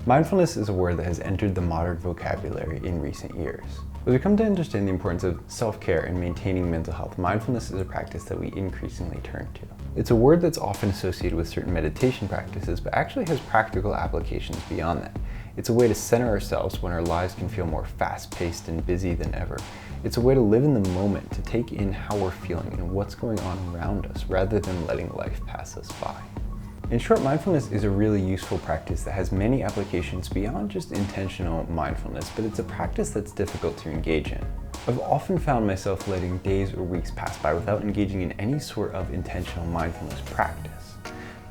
Mindfulness is a word that has entered the modern vocabulary in recent years. As we come to understand the importance of self-care and maintaining mental health, mindfulness is a practice that we increasingly turn to. It's a word that's often associated with certain meditation practices, but actually has practical applications beyond that. It's a way to center ourselves when our lives can feel more fast-paced and busy than ever. It's a way to live in the moment, to take in how we're feeling and what's going on around us, rather than letting life pass us by. In short, mindfulness is a really useful practice that has many applications beyond just intentional mindfulness, but it's a practice that's difficult to engage in. I've often found myself letting days or weeks pass by without engaging in any sort of intentional mindfulness practice.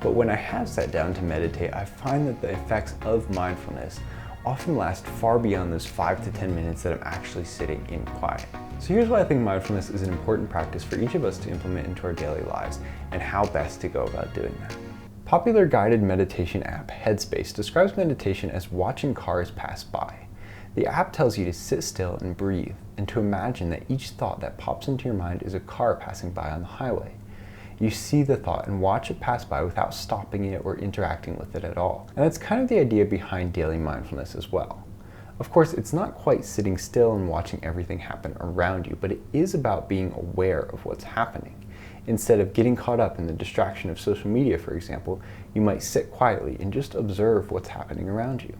But when I have sat down to meditate, I find that the effects of mindfulness often last far beyond those 5 to 10 minutes that I'm actually sitting in quiet. So here's why I think mindfulness is an important practice for each of us to implement into our daily lives, and how best to go about doing that. Popular guided meditation app Headspace describes meditation as watching cars pass by. The app tells you to sit still and breathe, and to imagine that each thought that pops into your mind is a car passing by on the highway. You see the thought and watch it pass by without stopping it or interacting with it at all. And that's kind of the idea behind daily mindfulness as well. Of course, it's not quite sitting still and watching everything happen around you, but it is about being aware of what's happening. Instead of getting caught up in the distraction of social media, for example, you might sit quietly and just observe what's happening around you.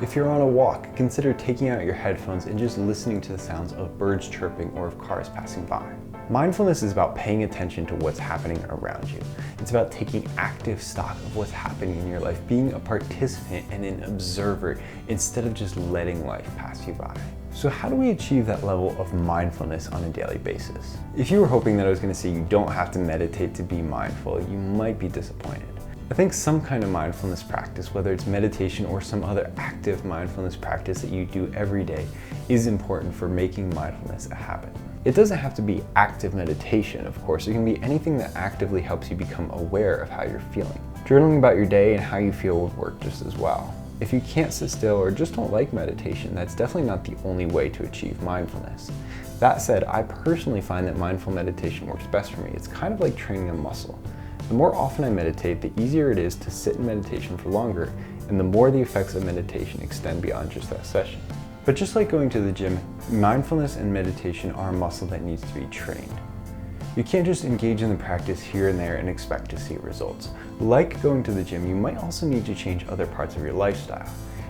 If you're on a walk, consider taking out your headphones and just listening to the sounds of birds chirping or of cars passing by. Mindfulness is about paying attention to what's happening around you. It's about taking active stock of what's happening in your life, being a participant and an observer instead of just letting life pass you by. So how do we achieve that level of mindfulness on a daily basis? If you were hoping that I was going to say you don't have to meditate to be mindful, you might be disappointed. I think some kind of mindfulness practice, whether it's meditation or some other active mindfulness practice that you do every day, is important for making mindfulness a habit. It doesn't have to be active meditation, of course. It can be anything that actively helps you become aware of how you're feeling. Journaling about your day and how you feel would work just as well. If you can't sit still or just don't like meditation, that's definitely not the only way to achieve mindfulness. That said, I personally find that mindful meditation works best for me. It's kind of like training a muscle. The more often I meditate, the easier it is to sit in meditation for longer, and the more the effects of meditation extend beyond just that session. But just like going to the gym, mindfulness and meditation are a muscle that needs to be trained. You can't just engage in the practice here and there and expect to see results. Like going to the gym, you might also need to change other parts of your lifestyle.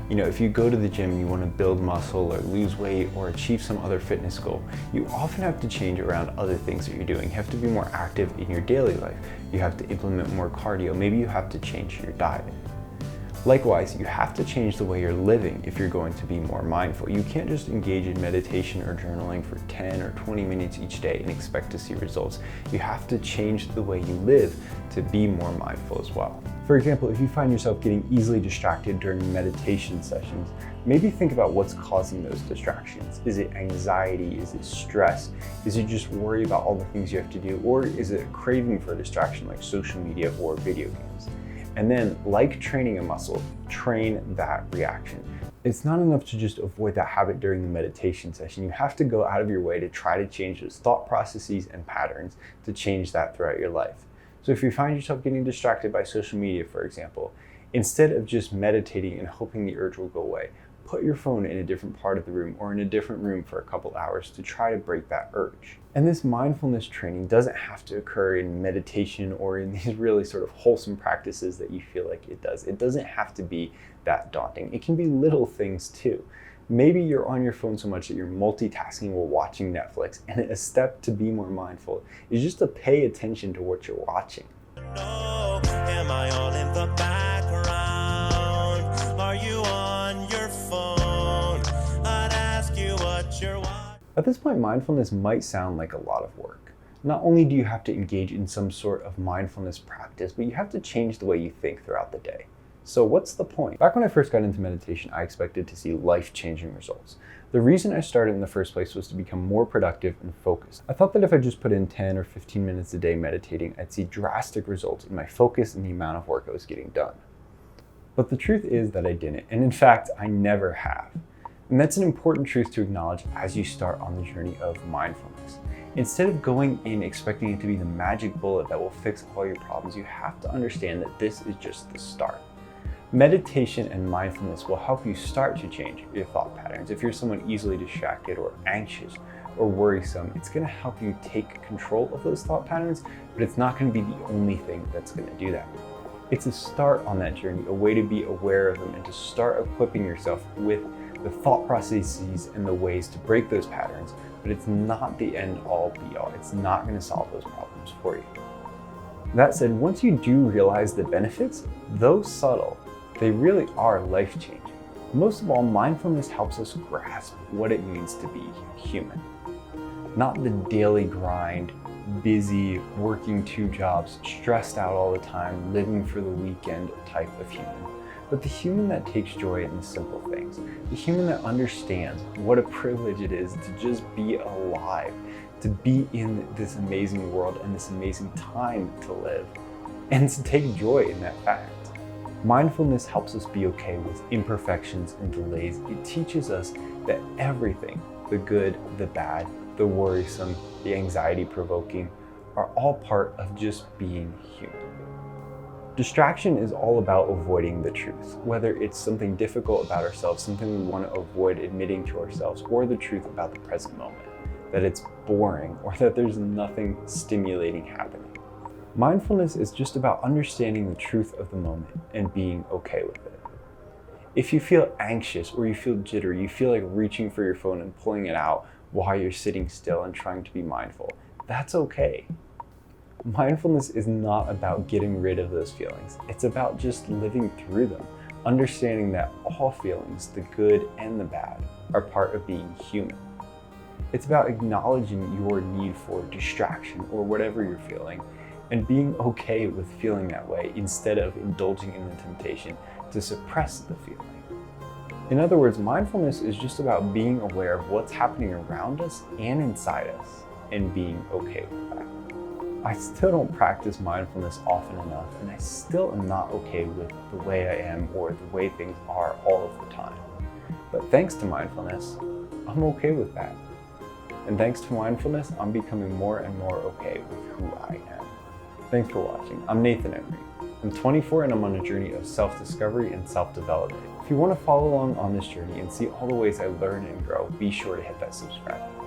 If you go to the gym and you want to build muscle or lose weight or achieve some other fitness goal, you often have to change around other things that you're doing. You have to be more active in your daily life. You have to implement more cardio. Maybe you have to change your diet. Likewise, you have to change the way you're living if you're going to be more mindful. You can't just engage in meditation or journaling for 10 or 20 minutes each day and expect to see results. You have to change the way you live to be more mindful as well. For example, if you find yourself getting easily distracted during meditation sessions, maybe think about what's causing those distractions. Is it anxiety? Is it stress? Is it just worry about all the things you have to do? Or is it a craving for a distraction like social media or video games? And then, like training a muscle, train that reaction. It's not enough to just avoid that habit during the meditation session. You have to go out of your way to try to change those thought processes and patterns to change that throughout your life. So if you find yourself getting distracted by social media, for example, instead of just meditating and hoping the urge will go away, put your phone in a different part of the room or in a different room for a couple hours to try to break that urge. And this mindfulness training doesn't have to occur in meditation or in these really sort of wholesome practices that you feel like it does. It doesn't have to be that daunting. It can be little things too. Maybe you're on your phone so much that you're multitasking while watching Netflix, and a step to be more mindful is just to pay attention to what you're watching. Am I all in the background? Are you on your phone? I'd ask you what you're watching. At this point, mindfulness might sound like a lot of work. Not only do you have to engage in some sort of mindfulness practice, but you have to change the way you think throughout the day. So what's the point? Back when I first got into meditation, I expected to see life-changing results. The reason I started in the first place was to become more productive and focused. I thought that if I just put in 10 or 15 minutes a day meditating, I'd see drastic results in my focus and the amount of work I was getting done. But the truth is that I didn't, and in fact, I never have. And that's an important truth to acknowledge as you start on the journey of mindfulness. Instead of going in expecting it to be the magic bullet that will fix all your problems, you have to understand that this is just the start. Meditation and mindfulness will help you start to change your thought patterns. If you're someone easily distracted or anxious or worrisome, it's going to help you take control of those thought patterns, but it's not going to be the only thing that's going to do that. It's a start on that journey, a way to be aware of them and to start equipping yourself with the thought processes and the ways to break those patterns, but it's not the end all be all. It's not going to solve those problems for you. That said, once you do realize the benefits, though subtle, they really are life-changing. Most of all, mindfulness helps us grasp what it means to be human. Not the daily grind, busy, working 2 jobs, stressed out all the time, living for the weekend type of human, but the human that takes joy in the simple things, the human that understands what a privilege it is to just be alive, to be in this amazing world and this amazing time to live, and to take joy in that fact. Mindfulness helps us be okay with imperfections and delays. It teaches us that everything, the good, the bad, the worrisome, the anxiety-provoking, are all part of just being human. Distraction is all about avoiding the truth, whether it's something difficult about ourselves, something we want to avoid admitting to ourselves, or the truth about the present moment, that it's boring or that there's nothing stimulating happening. Mindfulness is just about understanding the truth of the moment and being okay with it. If you feel anxious or you feel jittery, you feel like reaching for your phone and pulling it out while you're sitting still and trying to be mindful, that's okay. Mindfulness is not about getting rid of those feelings. It's about just living through them, understanding that all feelings, the good and the bad, are part of being human. It's about acknowledging your need for distraction or whatever you're feeling and being okay with feeling that way instead of indulging in the temptation to suppress the feeling. In other words, mindfulness is just about being aware of what's happening around us and inside us and being okay with that. I still don't practice mindfulness often enough, and I still am not okay with the way I am or the way things are all of the time. But thanks to mindfulness, I'm okay with that. And thanks to mindfulness, I'm becoming more and more okay with who I am. Thanks for watching. I'm Nathan Emery. I'm 24 and I'm on a journey of self-discovery and self-development. If you want to follow along on this journey and see all the ways I learn and grow, be sure to hit that subscribe button.